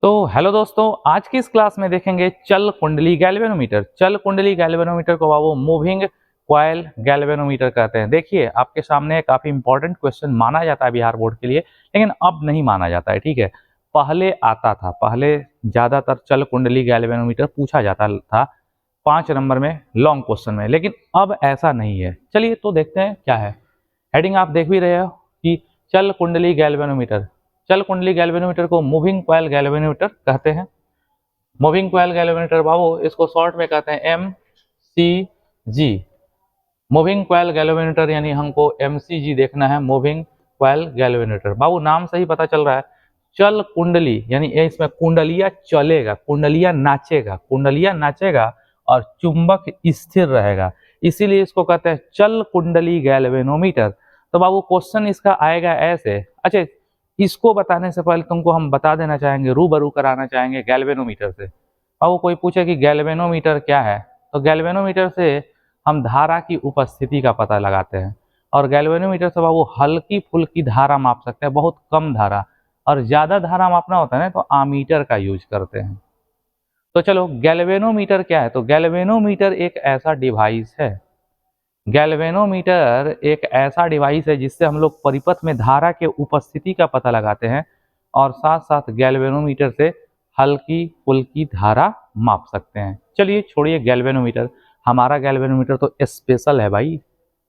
तो हेलो दोस्तों, आज की इस क्लास में देखेंगे चल कुंडली गैल्वेनोमीटर। चल कुंडली गैल्वेनोमीटर को वो मूविंग कॉइल गैल्वेनोमीटर कहते हैं। देखिए, आपके सामने काफी इंपॉर्टेंट क्वेश्चन माना जाता है बिहार बोर्ड के लिए, लेकिन अब नहीं माना जाता है। ठीक है, पहले आता था, पहले ज्यादातर चल कुंडली गैल्वेनोमीटर पूछा जाता था 5 नंबर में लॉन्ग क्वेश्चन में, लेकिन अब ऐसा नहीं है। चलिए तो देखते हैं क्या है। हेडिंग आप देख भी रहे हो कि चल कुंडली गैल्वेनोमीटर। चल कुंडली गैल्वेनोमीटर को मूविंग कॉइल गैल्वेनोमीटर कहते हैं। मूविंग कॉइल गैल्वेनोमीटर बाबू इसको शॉर्ट में कहते हैं MCG। मूविंग कॉइल गैल्वेनोमीटर यानी हमको MCG देखना है, मूविंग कॉइल गैल्वेनोमीटर। बाबू नाम से ही पता चल रहा है, चल कुंडली यानी इसमें कुंडलिया चलेगा, कुंडलिया नाचेगा, कुंडलिया नाचेगा और चुंबक स्थिर रहेगा, इसीलिए इसको कहते हैं चल कुंडली गैल्वेनोमीटर। तो बाबू क्वेश्चन इसका आएगा ऐसे। अच्छा, इसको बताने से पहले तुमको हम बता देना चाहेंगे, रूबरू कराना चाहेंगे गैल्वेनोमीटर से। बाबू कोई पूछे कि गैल्वेनोमीटर क्या है, तो गैल्वेनोमीटर से हम धारा की उपस्थिति का पता लगाते हैं। और गैल्वेनोमीटर से बाबू हल्की फुल्की धारा माप सकते हैं, बहुत कम धारा। और ज्यादा धारा मापना होता है ना, तो आमीटर का यूज करते हैं। तो चलो, गैल्वेनोमीटर क्या है? तो गैल्वेनोमीटर एक ऐसा डिवाइस है, गैल्वेनोमीटर एक ऐसा डिवाइस है जिससे हम लोग परिपथ में धारा के उपस्थिति का पता लगाते हैं, और साथ साथ गैल्वेनोमीटर से हल्की फुल्की धारा माप सकते हैं। चलिए छोड़िए गैल्वेनोमीटर, हमारा गैल्वेनोमीटर तो स्पेशल है भाई,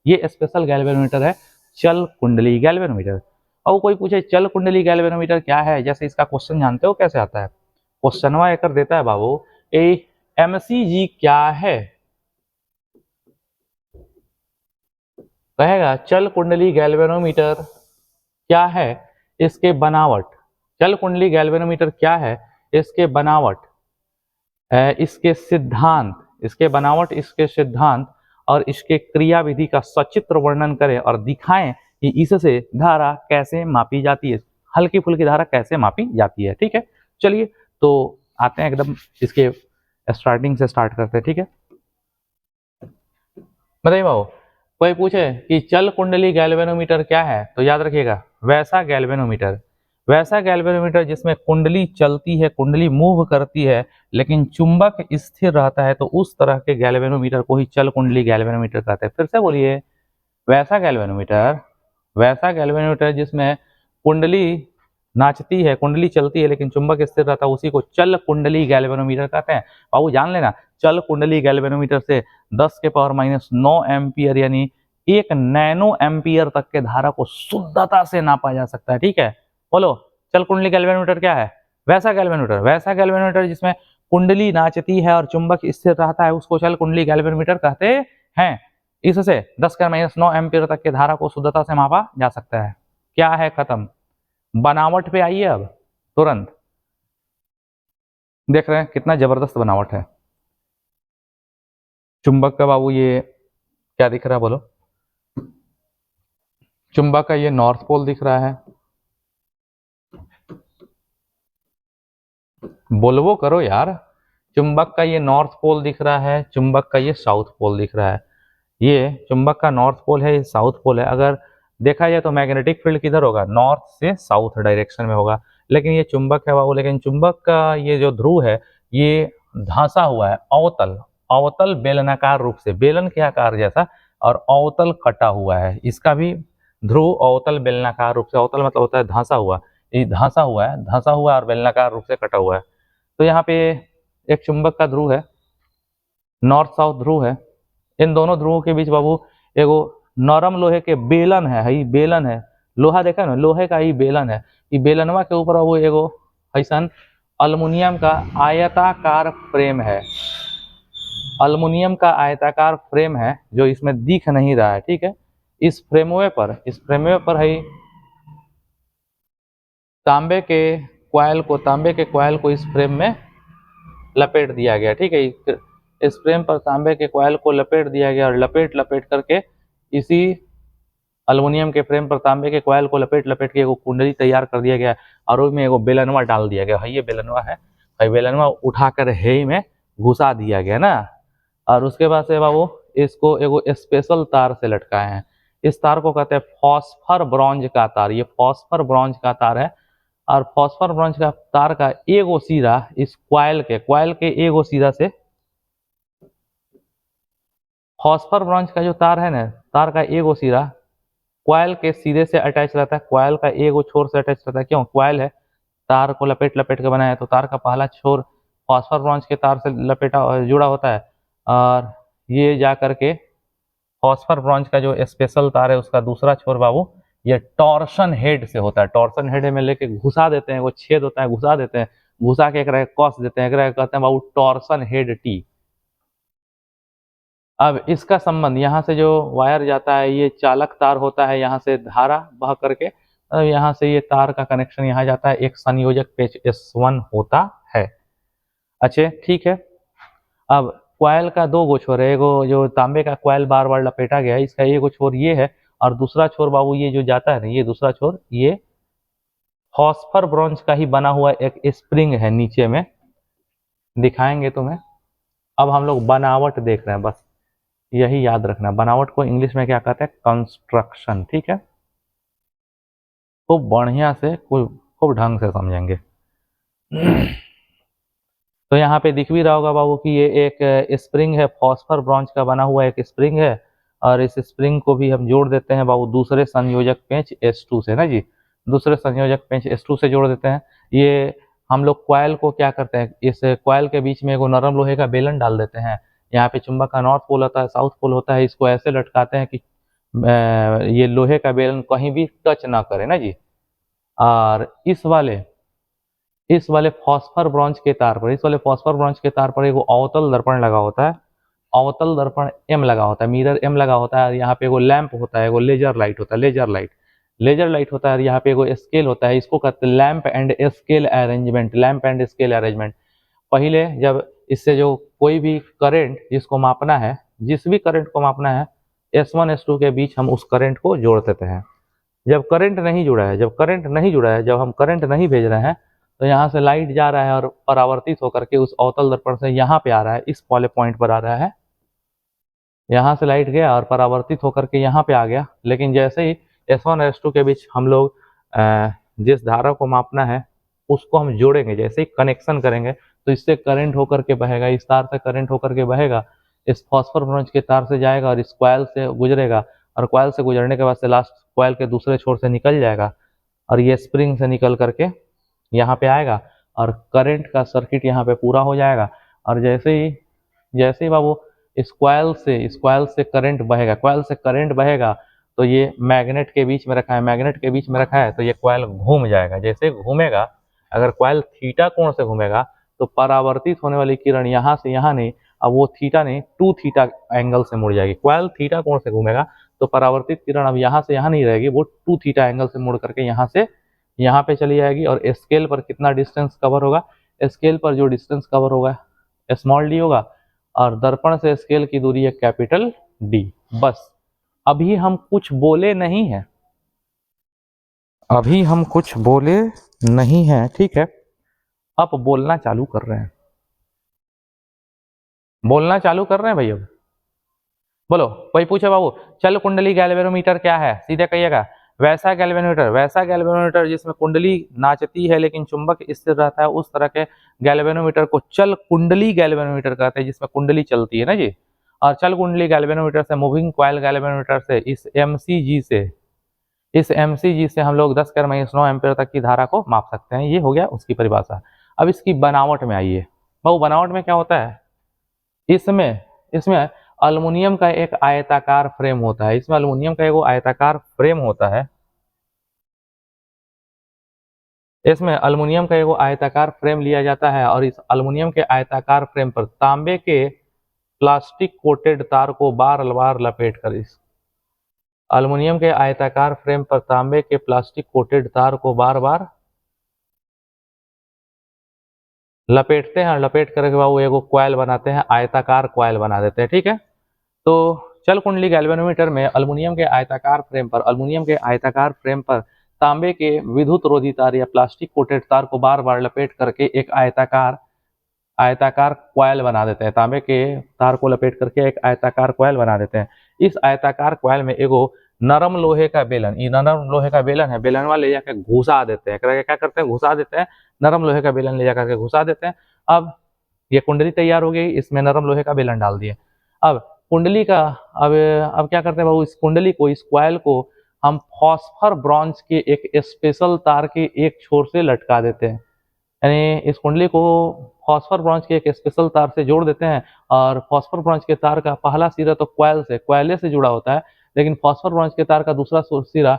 ये स्पेशल गैल्वेनोमीटर है, चल कुंडली गैल्वेनोमीटर। और कोई पूछे चल कुंडली गैल्वेनोमीटर क्या है, जैसे इसका क्वेश्चन जानते हो कैसे आता है? क्वेश्चनवा एक देता है बाबू, MCG क्या है, कहेगा चल कुंडली गैल्वेनोमीटर क्या है, इसके बनावट। चल कुंडली गैल्वेनोमीटर क्या है, इसके बनावट, इसके सिद्धांत, इसके बनावट, इसके सिद्धांत और इसके क्रियाविधि का सचित्र वर्णन करें और दिखाएं कि इससे धारा कैसे मापी जाती है, हल्की फुल्की धारा कैसे मापी जाती है। ठीक है, चलिए तो आते हैं एकदम इसके स्टार्टिंग से स्टार्ट करते हैं। ठीक है, बताइए बाबू, कोई पूछे कि चल कुंडली गैल्वेनोमीटर क्या है, तो याद रखिएगा वैसा गैल्वेनोमीटर, वैसा गैल्वेनोमीटर जिसमें कुंडली चलती है, कुंडली मूव करती है, लेकिन चुंबक स्थिर रहता है, तो उस तरह के गैल्वेनोमीटर को ही चल कुंडली गैल्वेनोमीटर कहते हैं। फिर से बोलिए, वैसा गैल्वेनोमीटर, वैसा गैल्वेनोमीटर जिसमें कुंडली नाचती है, कुंडली चलती है, लेकिन चुंबक स्थिर रहता है, उसी को चल कुंडली गैल्वेनोमीटर कहते हैं। बाबू जान लेना, चल कुंडली गैल्वेनोमीटर से 10 के पावर -9 एम्पियर यानी 1 नैनो एम्पियर तक के धारा को शुद्धता से नापा जा सकता है। ठीक है, बोलो चल कुंडली गैल्वेनोमीटर क्या है? वैसा गैल्वेनोमीटर, वैसा गैल्वेनोमीटर जिसमें कुंडली नाचती है और चुंबक स्थिर रहता है, उसको चल कुंडली गैल्वेनोमीटर कहते हैं। इससे 10 के -9 एम्पियर तक के धारा को शुद्धता से मापा जा सकता है। क्या है, खत्म। बनावट पे आइए अब तुरंत। देख रहे हैं कितना जबरदस्त बनावट है चुंबक का बाबू। ये क्या दिख रहा है बोलो? चुंबक का ये नॉर्थ पोल दिख रहा है, बोलवो करो यार। चुंबक का ये नॉर्थ पोल दिख रहा है, चुंबक का ये साउथ पोल दिख रहा है। ये चुंबक का नॉर्थ पोल है, ये साउथ पोल है। अगर देखा जाए तो मैग्नेटिक फील्ड किधर होगा? नॉर्थ से साउथ डायरेक्शन में होगा। लेकिन ये चुंबक है बाबू, लेकिन चुंबक का ये जो ध्रुव है ये धंसा हुआ है, अवतल, अवतल बेलनाकार रूप से, बेलन के आकार जैसा, और अवतल कटा हुआ है। इसका भी ध्रुव अवतल बेलनाकार रूप से, अवतल मतलब होता है धंसा हुआ, ये धंसा हुआ है, धंसा हुआ और बेलनाकार रूप से कटा हुआ है। तो यहाँ पे एक चुंबक का ध्रुव है, नॉर्थ साउथ ध्रुव है। इन दोनों ध्रुवों के बीच बाबू एगो नरम लोहे के बेलन है, ही बेलन है, लोहा देखा ना, लोहे का ही बेलन है। ये बेलनवा के ऊपर वो एगो ऐसा अल्युमिनियम का आयताकार फ्रेम है, अल्युमिनियम का आयताकार फ्रेम है जो इसमें दिख नहीं रहा है। ठीक है, इस फ्रेमवे पर, इस फ्रेमवे पर है तांबे के कॉइल को, तांबे के कॉइल को इस फ्रेम में लपेट दिया गया। ठीक है, इस फ्रेम पर तांबे के कॉइल को लपेट दिया गया और लपेट लपेट करके इसी अल्युमिनियम के फ्रेम पर तांबे के कॉइल को लपेट लपेट के एगो कुंडली तैयार कर दिया गया और उसमें एगो बेलनवा डाल दिया गया। ये बेलनवा है, बेलनवा उठाकर हे में घुसा दिया गया ना। और उसके बाद से बाबू इसको एगो स्पेशल तार से लटकाए हैं। इस तार को कहते हैं फॉस्फर ब्रॉन्ज का तार। ये फॉस्फर ब्रॉन्ज का तार है और फॉस्फर ब्रॉन्ज का तार का एगो सिरा इस क्वाइल के एगो सिरा से, फॉस्फर ब्रॉन्ज का जो तार है ना, तार का एगो सिरा क्वाइल के सिरे से अटैच रहता है, क्वाइल का एगो छोर से अटैच रहता है। क्यों? क्वाइल है, तार को लपेट लपेट के बनाया है, तो तार का पहला छोर फॉस्फर ब्रॉन्ज के तार से लपेटा जुड़ा होता है, और ये जा करके फॉस्फर ब्रॉन्ज का जो स्पेशल तार है उसका दूसरा छोर बाबू ये टॉर्शन हेड से होता है। टॉर्शन हेड में लेके घुसा देते हैं, वो छेद होता है, घुसा देते हैं, घुसा के एक कस देते हैं, एक कहते हैं बाबू टॉर्शन हेड टी। अब इसका संबंध यहाँ से जो वायर जाता है ये चालक तार होता है, यहाँ से धारा बह करके यहाँ से ये तार का कनेक्शन यहाँ जाता है, एक संयोजक पेच S1 होता है। अच्छा ठीक है, अब क्वाइल का दो गो छोर है, एगो जो तांबे का क्वाइल बार बार लपेटा गया है, इसका एगो छोर ये है, और दूसरा छोर बाबू ये जो जाता है ना, ये दूसरा छोर ये फॉस्फर ब्रॉन्ज का ही बना हुआ एक स्प्रिंग है, नीचे में दिखाएंगे तुम्हें। अब हम लोग बनावट देख रहे हैं, बस यही याद रखना, बनावट को इंग्लिश में क्या कहते हैं? कंस्ट्रक्शन। ठीक है, खूब बढ़िया से खूब ढंग से समझेंगे। तो यहाँ पे दिख भी रहा होगा बाबू कि ये एक स्प्रिंग है, फॉस्फर ब्रॉन्ज का बना हुआ एक स्प्रिंग है, और इस स्प्रिंग को भी हम जोड़ देते हैं बाबू दूसरे संयोजक पेंच S2 से ना जी, दूसरे संयोजक पेंच S2 से जोड़ देते हैं। ये हम लोग क्वाइल को क्या करते हैं, इस क्वाइल के बीच में एक नरम लोहे का बेलन डाल देते हैं, यहाँ पे चुंबक का नॉर्थ पोल होता है, साउथ पोल होता है, इसको ऐसे लटकाते हैं कि ये लोहे का बेलन कहीं भी टच ना करे ना जी। और इस वाले फॉस्फर ब्रॉन्ज के तार पर, इस वाले फॉस्फर ब्रॉन्ज के तार पर एक अवतल दर्पण लगा होता है, अवतल दर्पण M लगा होता है, मिरर M लगा होता है, और यहाँ पे एगो लैंप होता है, एगो लेजर लाइट होता है, लेजर लाइट होता है, और यहाँ पे एगो स्केल होता है, इसको कहते हैं lamp and scale arrangement, lamp and scale arrangement. पहले जब इससे जो कोई भी करंट जिसको मापना है, जिस भी करंट को मापना है, S1 S2 के बीच हम उस करंट को जोड़ देते हैं। जब करंट नहीं जुड़ा है, जब हम करंट नहीं भेज रहे हैं, तो यहाँ से लाइट जा रहा है और परावर्तित होकर के उस अवतल दर्पण से यहाँ पे आ रहा है, इस वाले पॉइंट पर आ रहा है, यहाँ से लाइट गया और परावर्तित होकर के यहाँ पे आ गया। लेकिन जैसे ही S1 और S2 के बीच हम लोग जिस धारा को मापना है उसको हम जोड़ेंगे, जैसे ही कनेक्शन करेंगे, तो इससे करंट होकर के बहेगा, इस तार से करंट होकर के बहेगा, इस फॉस्फर ब्रॉन्ज के तार से जाएगा और इस क्वाइल से गुजरेगा, और क्वाइल से गुजरने के बाद से लास्ट क्वाइल के दूसरे छोर से निकल जाएगा, और ये स्प्रिंग से निकल करके यहाँ पे आएगा, और करंट का सर्किट यहाँ पे पूरा हो जाएगा। और जैसे ही बाबू इस क्वाइल से करंट बहेगा, क्वाइल से करंट बहेगा, तो ये मैग्नेट के बीच में रखा है, तो ये क्वाइल घूम जाएगा। जैसे घूमेगा, अगर क्वाइल थीटा कोण से घूमेगा, तो परावर्तित होने वाली किरण यहाँ से यहाँ नहीं, अब वो थीटा नहीं, 2 थीटा एंगल से मुड़ जाएगी। क्वाइल थीटा कोण से घूमेगा तो परावर्तित किरण अब यहाँ से यहाँ नहीं रहेगी, वो 2 थीटा एंगल से मुड़ करके यहाँ से यहाँ पे चली जाएगी। और स्केल पर कितना डिस्टेंस कवर होगा? स्केल पर जो डिस्टेंस कवर होगा स्मॉल डी होगा, और दर्पण से स्केल की दूरी है कैपिटल डी। बस अभी हम कुछ बोले नहीं हैं, ठीक है, अब बोलना चालू कर रहे हैं, भाई। अब बोलो, कोई पूछे बाबू चल कुंडली गैल्वेनोमीटर क्या है? सीधे कहिएगा वैसा गैल्वेनोमीटर जिसमें कुंडली नाचती है लेकिन चुंबक स्थिर रहता है, उस तरह के गैल्वेनोमीटर को चल कुंडली गैल्वेनोमीटर कहते हैं, जिसमें कुंडली चलती है ना जी। और चल कुंडली गैल्वेनोमीटर से, मूविंग कॉइल गैल्वेनोमीटर से, इस MCG से हम लोग 10⁻9 एम्पीयर तक की धारा को माप सकते हैं। ये हो गया उसकी परिभाषा। अब इसकी बनावट में आइए। बाबू बनावट में क्या होता है? इसमें अल्युमिनियम का एक आयताकार फ्रेम होता है, इसमें अल्युमिनियम का एक आयताकार फ्रेम होता है, इसमें अल्युमिनियम का एक आयताकार फ्रेम लिया जाता है, और इस अल्युमिनियम के आयताकार फ्रेम पर तांबे के प्लास्टिक कोटेड तार को बार बार लपेट कर, इस अल्युमिनियम के आयताकार फ्रेम पर तांबे के प्लास्टिक कोटेड तार को बार बार लपेटते हैं, और लपेट करके बाबू एगो क्वाइल बनाते हैं, आयताकार क्वाइल बना देते हैं, ठीक है। तो चल कुंडली गैल्वेनोमीटर में अल्युमिनियम के आयताकार फ्रेम पर तांबे के विद्युत रोधी तार या प्लास्टिक कोटेड तार को बार बार लपेट करके एक आयताकार क्वाइल बना देते हैं, तांबे के तार को लपेट करके एक आयताकार क्वाइल बना देते हैं। इस आयताकार क्वाइल में एगो नरम लोहे का बेलन, ये नरम लोहे का बेलन है, बेलन वाले ले जाकर घुसा देते हैं, क्या करते हैं, घुसा देते हैं, नरम लोहे का बेलन ले जाकर के घुसा देते हैं। अब ये कुंडली तैयार हो गई, इसमें नरम लोहे का बेलन डाल दिए। अब कुंडली का अब क्या करते हैं बाबू, इस कुंडली को, इस कॉइल को हम फॉस्फर ब्रॉन्ज के एक स्पेशल तार के एक छोर से लटका देते हैं, यानी इस कुंडली को फॉस्फर ब्रॉन्ज के एक स्पेशल तार से जोड़ देते हैं। और फॉस्फर ब्रॉन्ज के तार का पहला सिरा तो कोयले से जुड़ा होता है, लेकिन फॉस्फर ब्रॉन्ज के तार का दूसरा सिरा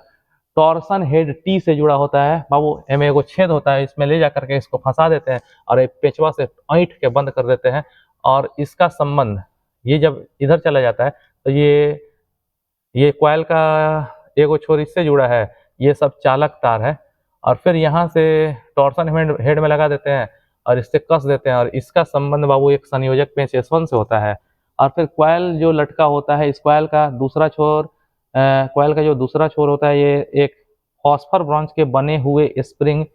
टॉर्सन हेड टी से जुड़ा होता है। बाबू एमे एगो छेद होता है, इसमें ले जाकर के इसको फंसा देते हैं और एक पेचवा से ऐंठ के बंद कर देते हैं। और इसका संबंध, ये जब इधर चला जाता है तो ये कॉइल का एगो छोर इससे जुड़ा है, ये सब चालक तार है। और फिर यहाँ से टॉर्सन हेड में लगा देते हैं और इससे कस देते हैं, और इसका संबंध बाबू एक संयोजक पेंच S1 से होता है। और फिर कॉइल जो लटका होता है, इस कॉइल का दूसरा छोर, कॉइल का जो दूसरा छोर होता है, ये एक फॉस्फर ब्रॉन्ज के बने हुए स्प्रिंग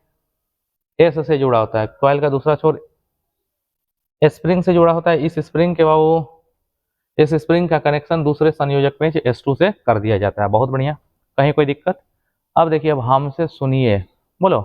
एस से जुड़ा होता है। कॉइल का दूसरा छोर स्प्रिंग से जुड़ा होता है। इस स्प्रिंग के बाबू, इस स्प्रिंग का कनेक्शन दूसरे संयोजक पेंच S2 से कर दिया जाता है। बहुत बढ़िया, कहीं कोई दिक्कत? अब देखिए, अब हमसे सुनिए, बोलो।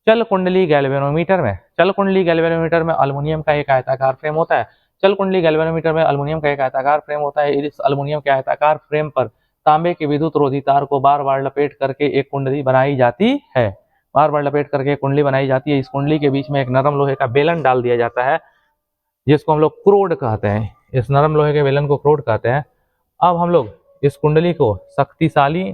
चल कुंडली गैल्वेनोमीटर में, चल कुंडली गैल्वेनोमीटर में अल्युमिनियम का एक आयताकार फ्रेम होता है। चल कुंडली गैल्वेनोमीटर में अल्युमिनियम का एक आयताकार फ्रेम होता है। इस अल्युमिनियम के आयताकार फ्रेम पर तांबे के विद्युत रोधी तार को बार बार लपेट करके एक कुंडली बनाई जाती है, बार बार लपेट करके एक कुंडली बनाई जाती है। इस कुंडली के बीच में एक नरम लोहे का बेलन डाल दिया जाता है, जिसको हम लोग क्रोड कहते हैं। इस नरम लोहे के बेलन को क्रोड कहते हैं। अब हम लोग इस कुंडली को शक्तिशाली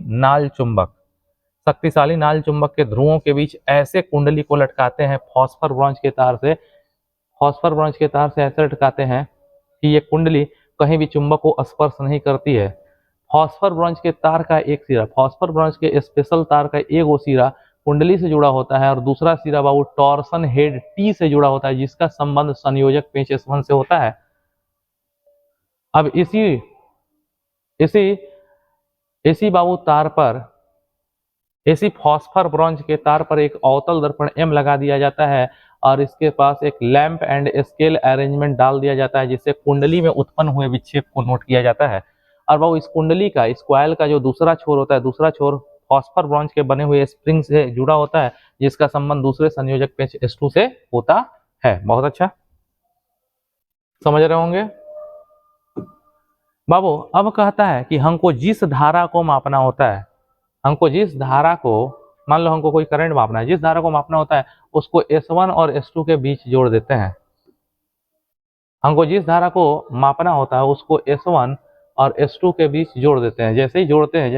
नाल चुंबक के ध्रुवों के बीच ऐसे कुंडली को लटकाते हैं फॉस्फर ब्रॉन्ज के तार से, ऐसे लटकाते हैं कि ये कुंडली कहीं भी चुंबक को स्पर्श नहीं करती है। फॉस्फर ब्रॉन्ज के तार का एक सिरा, फॉस्फर ब्रॉन्ज के स्पेशल तार का एक सिरा कुंडली से जुड़ा होता है, और दूसरा सिरा बाबू टॉर्सन हेड टी से जुड़ा होता है, जिसका संबंध संयोजक पेंच S1 से होता है। अब इसी बाबू तार पर, इसी फॉस्फर ब्रॉन्ज के तार पर एक अवतल दर्पण M लगा दिया जाता है, और इसके पास एक लैंप एंड स्केल अरेंजमेंट डाल दिया जाता है, जिससे कुंडली में उत्पन्न हुए विक्षेप को नोट किया जाता है। और बाबू इस कुंडली का, इस कॉइल का जो दूसरा छोर होता है, दूसरा छोर फॉस्फर ब्रॉन्ज के बने हुए स्प्रिंग से जुड़ा होता है, जिसका संबंध दूसरे संयोजक पेंच S2 से होता है। बहुत अच्छा, समझ रहे होंगे बाबू। अब कहता है कि हमको जिस धारा को मापना होता है, हमको जिस धारा को, मान लो हमको कोई करंट मापना है, जिस धारा को मापना होता है उसको S1 और S2 के बीच जोड़ देते हैं। हमको जिस धारा को मापना होता है उसको S1 और S2 के बीच जोड़ देते हैं। जैसे ही जोड़ते हैं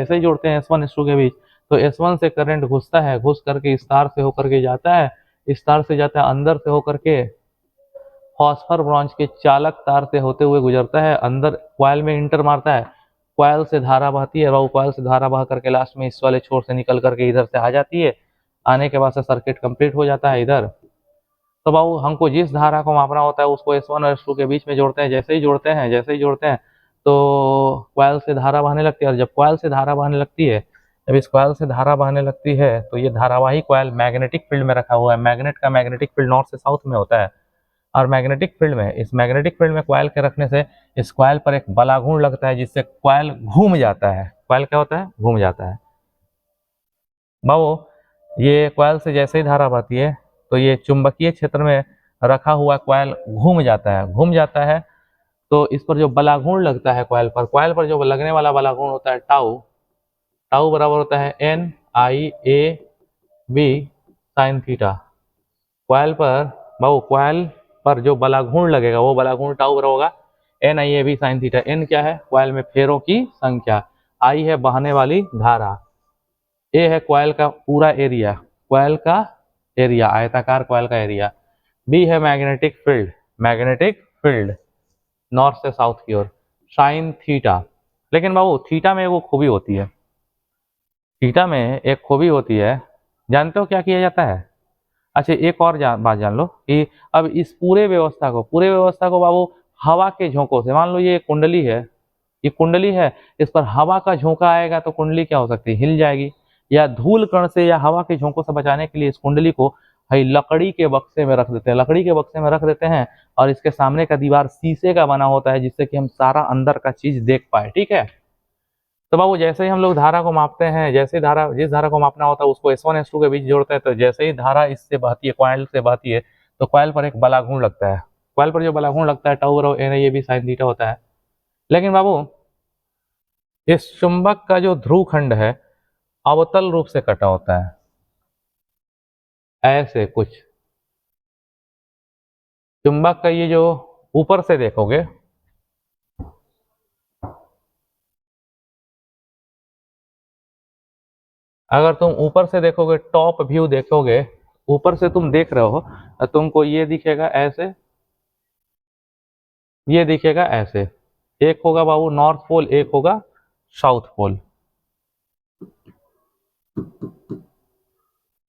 S1 S2 के बीच, तो S1 से करंट घुसता है, घुस करके इस तार से होकर के जाता है, इस तार से जाता है, अंदर से होकर के फॉस्फर ब्रॉन्ज के चालक तार से होते हुए गुजरता है, अंदर कॉइल में इंटर मारता है, कॉइल से धारा बहती है, वो कॉइल से धारा बह करके लास्ट में इस वाले छोर से निकल करके इधर से आ जाती है। आने के बाद से सर्किट कंप्लीट हो जाता है इधर। तो बाबू हमको जिस धारा को मापना होता है उसको S1 और S2 के बीच में जोड़ते हैं। जैसे ही जोड़ते हैं तो कॉइल से धारा बहने लगती है, और जब कॉइल से धारा बहने लगती है, जब इस कॉइल से धारा बहने लगती है, तो ये धारावाही कॉइल मैग्नेटिक फील्ड में रखा हुआ है। मैग्नेट का मैग्नेटिक फील्ड नॉर्थ से साउथ में होता है, और मैग्नेटिक फील्ड में, इस मैग्नेटिक फील्ड में कॉइल के रखने से इस कॉइल पर एक बलाघूर्ण लगता है, जिससे कॉइल घूम जाता है। कॉइल क्या होता है? घूम जाता है। बाबू ये कॉइल से जैसे ही धारा बहती है तो ये चुंबकीय क्षेत्र में रखा हुआ कॉइल घूम जाता है। तो इस पर जो बलाघूर्ण लगता है कॉइल पर जो लगने वाला बलाघूर्ण होता है टाउ बराबर होता है NIAB साइन थीटा। कॉइल पर जो बलाघूर्ण लगेगा वो बलाघूर्ण टाउ बराबर होगा NIAB साइन थीटा। N क्या है? कॉइल में फेरों की संख्या, I है बहने वाली धारा, A है कॉइल का पूरा एरिया, आयताकार कॉइल का एरिया, B है मैग्नेटिक फील्ड नॉर्थ से साउथ की ओर, साइन थीटा। लेकिन बाबू थीटा में एक खूबी होती है, जानते हो क्या किया जाता है? अच्छा, एक और बात जान लो कि अब इस पूरे व्यवस्था को बाबू हवा के झोंकों से, मान लो ये कुंडली है, इस पर हवा का झोंका आएगा तो कुंडली क्या हो सकती है? हिल जाएगी। या धूल कण से या हवा के झोंकों से बचाने के लिए इस कुंडली को लकड़ी के बक्से में रख देते हैं, और इसके सामने का दीवार शीशे का बना होता है, जिससे कि हम सारा अंदर का चीज देख पाए। ठीक है, तो बाबू जैसे ही हम लोग धारा को मापते हैं, जैसे ही धारा जिस धारा को मापना होता है उसको S1 S2 के बीच जोड़ते हैं, तो जैसे ही धारा इससे बहती है, कॉइल से बहती है, तो कॉइल पर एक बलाघूर्ण लगता है। कॉइल पर जो बलाघूर्ण लगता है टाउ बराबर N I A B sine theta होता है। लेकिन बाबू इस चुंबक का जो ध्रुव खंड है अवतल रूप से कटा होता है, ऐसे कुछ। चुंबक का ये जो ऊपर से देखोगे, अगर तुम ऊपर से देखोगे, टॉप व्यू देखोगे, ऊपर से तुम देख रहे हो तो तुमको ये दिखेगा ऐसे, ये दिखेगा ऐसे। एक होगा बाबू नॉर्थ पोल, एक होगा साउथ पोल,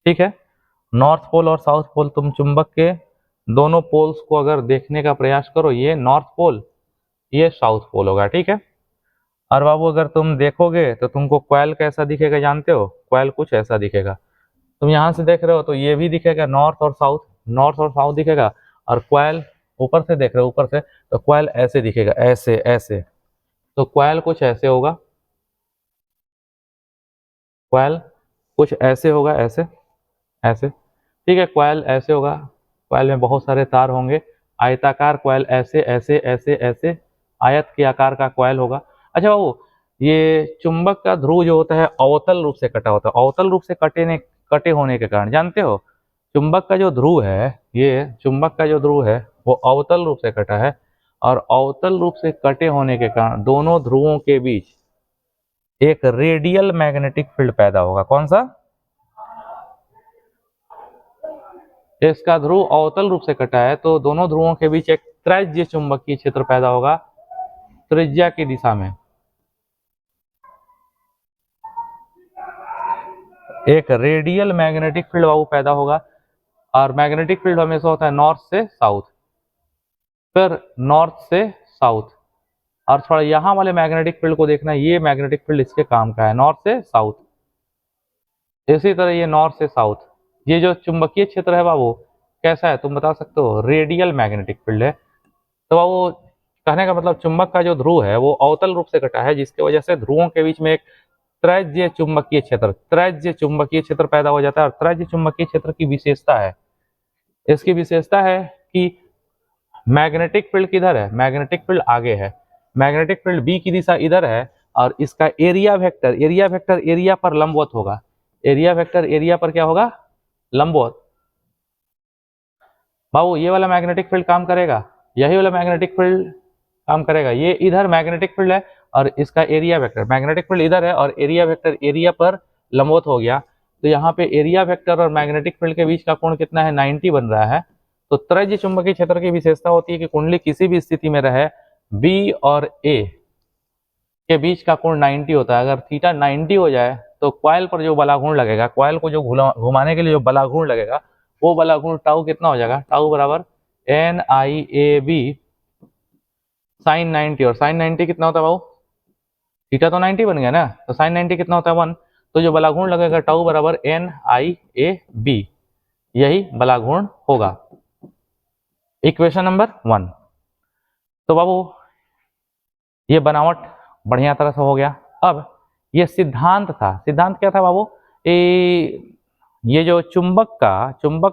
ठीक है। नॉर्थ पोल और साउथ पोल, तुम चुंबक के दोनों पोल्स को अगर देखने का प्रयास करो, ये नॉर्थ पोल, ये साउथ पोल होगा, ठीक है। और बाबू अगर तुम देखोगे तो तुमको कॉइल कैसा दिखेगा जानते हो? कॉइल कुछ ऐसा दिखेगा। तुम यहाँ से देख रहे हो तो ये भी दिखेगा नॉर्थ और साउथ, नॉर्थ और साउथ दिखेगा। और कॉइल ऊपर से देख रहे हो, ऊपर से, तो कॉइल ऐसे दिखेगा, ऐसे ऐसे। तो कॉइल कुछ ऐसे होगा, कॉइल कुछ ऐसे होगा, ऐसे ऐसे, ठीक है। कॉइल ऐसे होगा, कॉइल में बहुत सारे तार होंगे, आयताकार कॉइल, ऐसे ऐसे ऐसे ऐसे आयत के आकार का कॉइल होगा। अच्छा बाबू, ये चुंबक का ध्रुव जो होता है अवतल रूप से कटा होता है। अवतल रूप से कटे होने के कारण जानते हो, चुंबक का जो ध्रुव है, ये चुंबक का जो ध्रुव है वो अवतल रूप से कटा है। और अवतल रूप से कटे होने के कारण दोनों ध्रुवों के बीच एक रेडियल मैग्नेटिक फील्ड पैदा होगा। कौन सा? इसका ध्रुव अवतल रूप से कटा है तो दोनों ध्रुवों के बीच एक त्रिज्य चुंबकीय क्षेत्र पैदा होगा, त्रिज्या की दिशा में एक रेडियल मैग्नेटिक फील्ड बाबू पैदा होगा। और मैग्नेटिक फील्ड हमेशा होता है नॉर्थ से साउथ, फिर नॉर्थ से साउथ। और थोड़ा यहाँ वाले मैग्नेटिक फील्ड को देखना, ये मैग्नेटिक फील्ड इसके काम का है, नॉर्थ से साउथ। इसी तरह ये नॉर्थ से साउथ, ये जो चुंबकीय क्षेत्र है बाबू कैसा है तुम बता सकते हो? रेडियल मैग्नेटिक फील्ड है। तो बाबू कहने का मतलब चुंबक का जो ध्रुव है वो अवतल रूप से कटा है, जिसकी वजह से ध्रुवों के बीच में एक त्रिज्य चुंबकीय क्षेत्र पैदा हो जाता है। और त्रिज्य चुंबकीय क्षेत्र की विशेषता है, इसकी विशेषता है कि मैग्नेटिक फील्ड किधर है? मैग्नेटिक फील्ड आगे है, मैग्नेटिक फील्ड बी की दिशा इधर है। और इसका एरिया वेक्टर एरिया पर लंबवत होगा। एरिया वेक्टर एरिया पर क्या होगा? लंबवत। बाबू ये वाला मैग्नेटिक फील्ड काम करेगा, यही वाला मैग्नेटिक फील्ड काम करेगा। ये इधर मैग्नेटिक फील्ड है और इसका एरिया वेक्टर, मैग्नेटिक फील्ड इधर है और एरिया वेक्टर एरिया पर लंबवत हो गया। तो यहाँ पे एरिया वेक्टर और मैग्नेटिक फील्ड के बीच का कोण कितना है? 90 बन रहा है। तो त्रिज्य चुंबकीय क्षेत्र की विशेषता होती है कि कुंडली किसी भी स्थिति में रहे, बी और ए के बीच का कोण 90 होता है। अगर थीटा 90 हो जाए तो कॉइल पर जो बलाघूर्ण लगेगा, कॉइल को जो घुमाने के लिए जो बलाघूर्ण लगेगा, वो बलाघूर्ण टाउ कितना हो जाएगा? टाउ बराबर N I A B sine 90। और साइन 90 कितना होता है बाबू? थीटा तो 90 बन गया ना, तो साइन 90 कितना होता है? 1। तो जो बलाघूर्ण लगेगा टाउ बराबर एन आई ए बी, यही बलाघूर्ण होगा। Equation number 1। तो बाबू ये बनावट बढ़िया तरह से हो गया। अब ये सिद्धांत था, सिद्धांत क्या था बाबू? ये जो चुंबक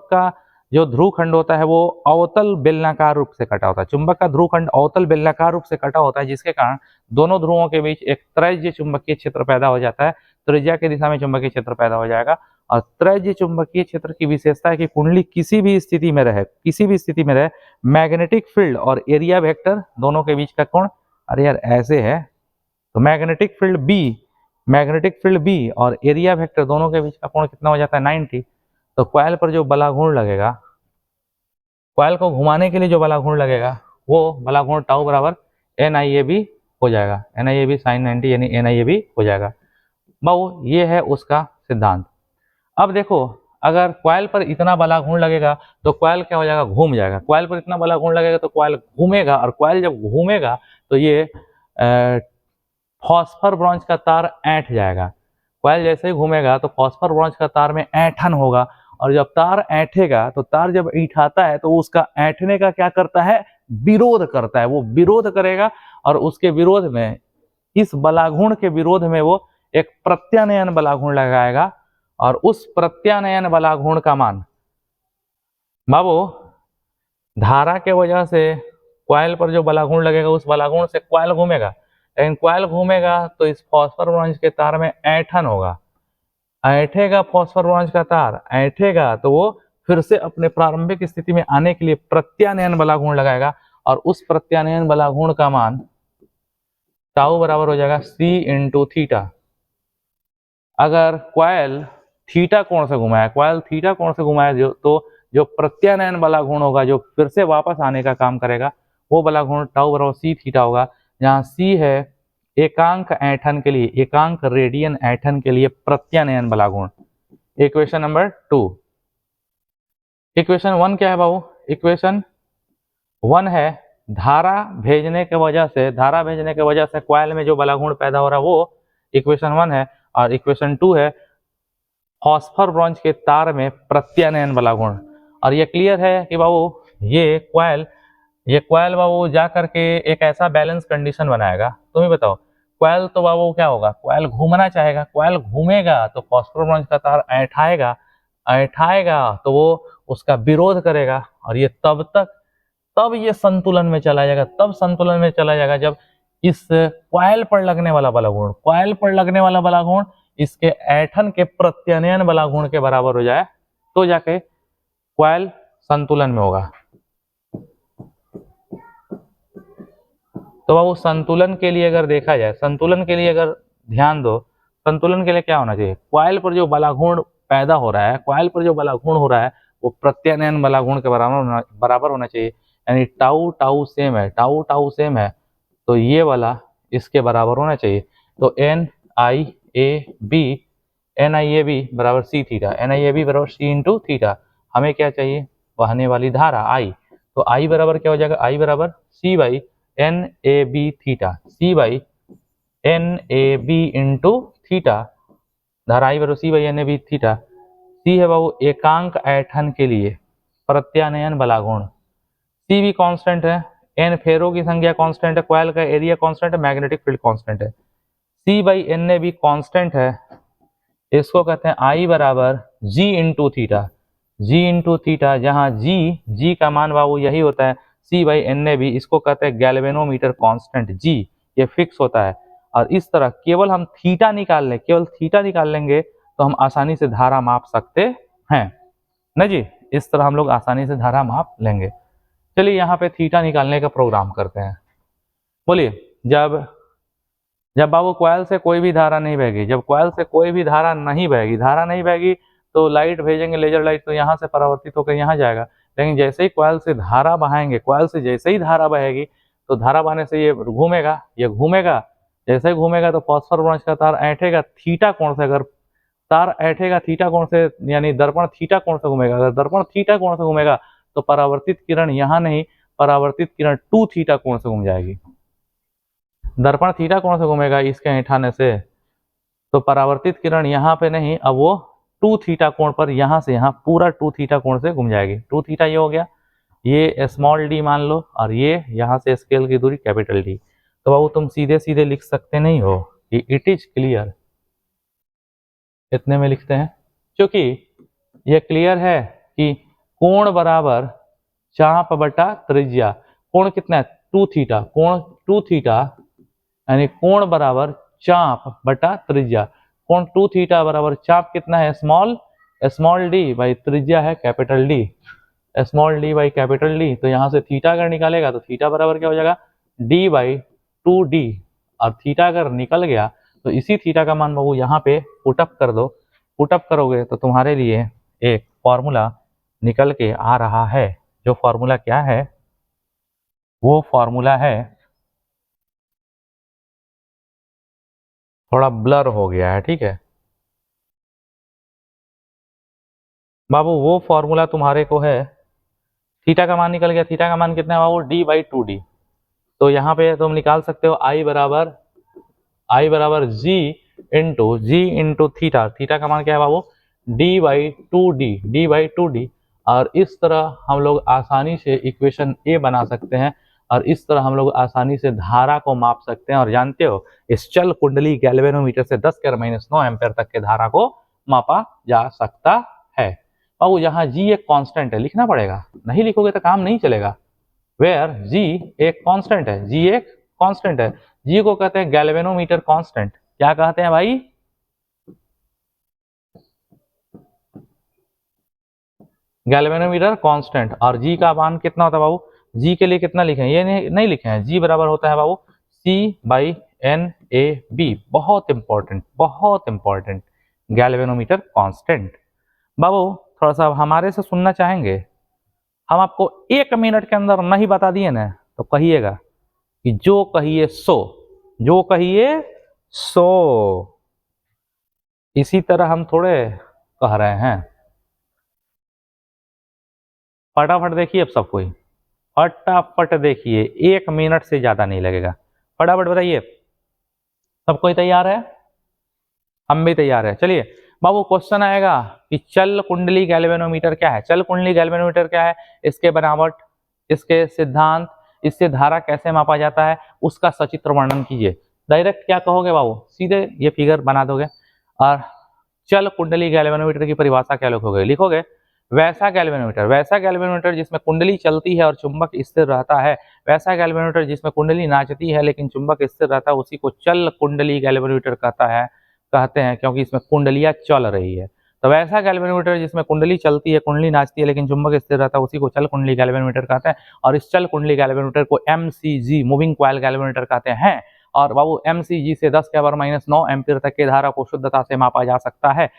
का जो ध्रुव खंड होता है वो अवतल बेलनाकार रूप से कटा होता है। चुंबक का ध्रुव खंड अवतल बेलनाकार रूप से कटा होता है, जिसके कारण दोनों ध्रुवों के बीच एक त्रिज्य चुंबकीय क्षेत्र पैदा हो जाता है। त्रिज्या की दिशा में चुंबकीय क्षेत्र पैदा हो जाएगा। और त्रिज्य चुंबकीय क्षेत्र की विशेषता है कि कुंडली किसी भी स्थिति में रहे, मैग्नेटिक फील्ड और एरिया वेक्टर दोनों के बीच का कोण, अरे यार ऐसे है, तो मैग्नेटिक फील्ड बी और एरिया वेक्टर दोनों के बीच का कोण कितना हो जाता है? 90। तो कॉइल पर जो बलाघूर्ण लगेगा, कॉइल को घुमाने के लिए जो बलाघूर्ण लगेगा, वो बलाघूर्ण टाउ बराबर एन आई ए बी हो जाएगा, N I A B sine 90 यानी एन आई ए बी हो जाएगा। बाबू ये है उसका सिद्धांत। अब देखो, अगर कॉइल पर इतना बलाघूर्ण लगेगा तो कॉइल क्या हो जाएगा? घूम जाएगा। कॉइल पर इतना बलाघूर्ण लगेगा तो कॉइल घूमेगा, और कॉइल जब घूमेगा तो ये फॉस्फर ब्रॉन्ज का तार ऐंठ जाएगा। कॉइल जैसे ही घूमेगा तो फॉस्फर ब्रॉन्ज का तार में ऐंठन होगा, और जब तार ऐंठेगा तो तार जब ऐंठाता है तो उसका ऐंठने का क्या करता है? विरोध करता है। वो विरोध करेगा और उसके विरोध में इस बलाघूर्ण के विरोध में वो एक प्रत्यानयन बलाघूर्ण लगाएगा और उस प्रत्यानयन बलाघूर्ण का मान, बाबू धारा के वजह से कॉइल पर जो बलाघूर्ण लगेगा उस बलाघूर्ण से कॉइल घूमेगा, लेकिन कॉइल घूमेगा तो इस फॉस्फोर ब्रॉन्ज के तार में ऐंठन होगा, ऐंठेगा फॉस्फोर ब्रॉन्ज का तार, ऐंठेगा तो वो फिर से अपने प्रारंभिक स्थिति में आने के लिए प्रत्यानयन बलाघूर्ण लगाएगा और उस प्रत्यानयन बलाघूर्ण का मान टाउ बराबर हो जाएगा C इंटू थीटा। अगर कॉइल थीटा कोण से घुमाया, कॉइल थीटा कोण से घुमाया तो जो प्रत्यानयन बलाघूर्ण होगा जो फिर से वापस आने का काम करेगा वो बलाघूर्ण टाउ बराबर C थीटा होगा, जहाँ C है एकांक ऐंठन के लिए, एकांक रेडियन ऐंठन के लिए प्रत्यानयन बलाघूर्ण। Equation number 2। इक्वेशन 1 क्या है बाबू? इक्वेशन 1 है धारा भेजने के वजह से कॉइल में जो बलाघूर्ण पैदा हो रहा है वो इक्वेशन 1 है, और इक्वेशन 2 है फॉस्फोर ब्रॉन्ज के तार में प्रत्यानयन बलाघूर्ण। और ये क्लियर है कि बाबू ये कॉइल बाबू जा करके एक ऐसा बैलेंस कंडीशन बनाएगा। तुम ही बताओ, कॉइल तो बाबू क्या होगा, कॉइल घूमना चाहेगा, कॉइल घूमेगा तो फॉस्फोर ब्रॉन्ज का तार ऐंठाएगा तो वो उसका विरोध करेगा और ये तब ये संतुलन में चला जाएगा, जब इस कॉइल पर लगने वाला बलाघूर्ण इसके ऐंठन के प्रत्यानयन बलाघूर्ण के बराबर हो जाए तो जाके कॉइल संतुलन में होगा। तो बाबू संतुलन के लिए अगर देखा जाए, संतुलन के लिए अगर ध्यान दो, संतुलन के लिए क्या होना चाहिए, कॉइल पर जो बलाघूर्ण पैदा हो रहा है, कॉइल पर जो बलाघूर्ण हो रहा है वो प्रत्यानयन बलाघूर्ण के बराबर होना चाहिए, यानी टाउ सेम है तो ये वाला इसके बराबर होना चाहिए। तो NIAB बराबर C थीटा, NIAB बराबर C इंटू थीटा। हमें क्या चाहिए, बहने वाली धारा I, तो I बराबर क्या हो जाएगा, I बराबर C by NAB theta, C by NAB into theta, धारा I बराबर C by NAB theta. C है बाबू एकांक ऐंठन के लिए प्रत्यानयन बलाघूर्ण, C भी कांस्टेंट है, N फेरों की संख्या कांस्टेंट है, कॉइल का एरिया कांस्टेंट है, मैग्नेटिक फील्ड कांस्टेंट है, C बाई NAB कांस्टेंट है, इसको कहते हैं I बराबर G इंटू थीटा, जहाँ G का मान बाबू यही होता है C बाई NAB, इसको कहते हैं गैल्वेनोमीटर कांस्टेंट G, ये फिक्स होता है। और इस तरह केवल थीटा निकाल लेंगे तो हम आसानी से धारा माप सकते हैं ना जी, इस तरह हम लोग आसानी से धारा माप लेंगे। चलिए यहाँ पे थीटा निकालने का प्रोग्राम करते हैं। बोलिए, जब बाबू कॉइल से कोई भी धारा नहीं बहेगी, तो लाइट भेजेंगे, लेजर लाइट, तो यहाँ से परावर्तित होकर यहाँ जाएगा, लेकिन जैसे ही कॉइल से धारा बहाएंगे, कॉइल से जैसे ही धारा बहेगी तो धारा बहाने से ये घूमेगा, जैसे ही घूमेगा तो फॉस्फोर ब्रॉन्ज का तार ऐंठेगा थीटा कोण से, अगर तार ऐंठेगा थीटा कोण से यानी दर्पण थीटा कोण से घूमेगा, अगर दर्पण थीटा कोण से घूमेगा तो परावर्तित किरण यहाँ नहीं, परावर्तित किरण 2 थीटा कोण से घूम जाएगी। दर्पण थीटा कोण से घूमेगा इसके ऐंठाने से, तो परावर्तित किरण यहाँ पे नहीं, अब वो 2 थीटा कोण पर यहाँ से यहाँ पूरा 2 थीटा कोण से घूम जाएगी। 2 थीटा ये हो गया, ये स्मॉल डी मान लो, और ये यहाँ से स्केल की दूरी कैपिटल डी। तो बाबू तुम सीधे लिख सकते नहीं हो कि इट इज क्लियर, इतने में लिखते हैं, क्योंकि ये क्लियर है कि कोण बराबर चाप बटा त्रिज्या। कोण कितना है, 2 थीटा, कोण 2 थीटा यानी कोण बराबर चाप बटा त्रिज्या। कोण 2 थीटा बराबर चाप कितना है, स्मॉल डी बाई त्रिज्या है capital D, small D by capital D. तो यहाँ से थीटा अगर निकालेगा तो थीटा बराबर क्या हो जाएगा, डी बाई 2d, और थीटा अगर निकल गया तो इसी थीटा का मान बाबू यहाँ पे पुटअप कर दो, पुटअप करोगे तो तुम्हारे लिए एक फॉर्मूला निकल के आ रहा है। जो फॉर्मूला क्या है, वो फॉर्मूला है, थोड़ा ब्लर हो गया है, ठीक है बाबू, वो फॉर्मूला तुम्हारे को है, थीटा का मान निकल गया, थीटा का मान कितना है बाबू, डी बाई 2d। तो यहाँ पे तुम निकाल सकते हो I बराबर जी इंटू थीटा, थीटा का मान क्या है बाबू, डी बाई 2d, और इस तरह हम लोग आसानी से इक्वेशन ए बना सकते हैं। और इस तरह हम लोग आसानी से धारा को माप सकते हैं। और जानते हो इस चल कुंडली गैल्वेनोमीटर से 10⁻⁹ एम्पेयर तक के धारा को मापा जा सकता है। अब यहाँ जी एक कांस्टेंट है, लिखना पड़ेगा, नहीं लिखोगे तो काम नहीं चलेगा। वेयर जी एक कांस्टेंट है, जी एक कांस्टेंट है, जी को कहते हैं गैल्वेनोमीटर कांस्टेंट। क्या कहते हैं भाई? Galvanometer constant. और जी का मान कितना होता है बाबू? जी के लिए कितना लिखे हैं? ये नहीं लिखे हैं। जी बराबर होता है बाबू C/NAB। बहुत इंपॉर्टेंट गैल्वेनोमीटर कांस्टेंट। बाबू थोड़ा सा हमारे से सुनना चाहेंगे? हम आपको 1 मिनट के अंदर नहीं बता दिए ना तो कहिएगा कि जो कहिए सो, जो कहिए सो। इसी तरह हम थोड़े कह रहे हैं। फटाफट देखिए अब सब कोई, फटाफट देखिए, 1 मिनट से ज्यादा नहीं लगेगा। फटाफट बताइए, सब कोई तैयार है? हम भी तैयार है। चलिए बाबू क्वेश्चन आएगा कि चल कुंडली गैल्वेनोमीटर क्या है। चल कुंडली गैल्वेनोमीटर क्या है, इसके बनावट, इसके सिद्धांत, इससे धारा कैसे मापा जाता है, उसका सचित्र वर्णन कीजिए। डायरेक्ट क्या कहोगे बाबू? सीधे ये फिगर बना दोगे और चल कुंडली गैल्वेनोमीटर की परिभाषा क्या लिखोगे? लिखोगे वैसा गैल्वेनोमीटर जिसमें कुंडली चलती है और चुंबक स्थिर रहता है, वैसा गैल्वेनोमीटर जिसमें कुंडली नाचती है लेकिन चुंबक स्थिर रहता है, उसी को चल कुंडली गैल्वेनोमीटर कहते हैं क्योंकि इसमें कुंडलियां चल रही है। तो वैसा गैल्वेनोमीटर जिसमें कुंडली चलती है, कुंडली नाचती है लेकिन चुंबक स्थिर रहता है, उसी को चल कुंडली गैल्वेनोमीटर कहते हैं। और इस चल कुंडली गैल्वेनोमीटर को MCG मूविंग कॉइल गैल्वेनोमीटर कहते हैं। और बाबू MCG से 10⁻⁹ एम्पीयर तक की धारा को शुद्धता से मापा जा सकता है।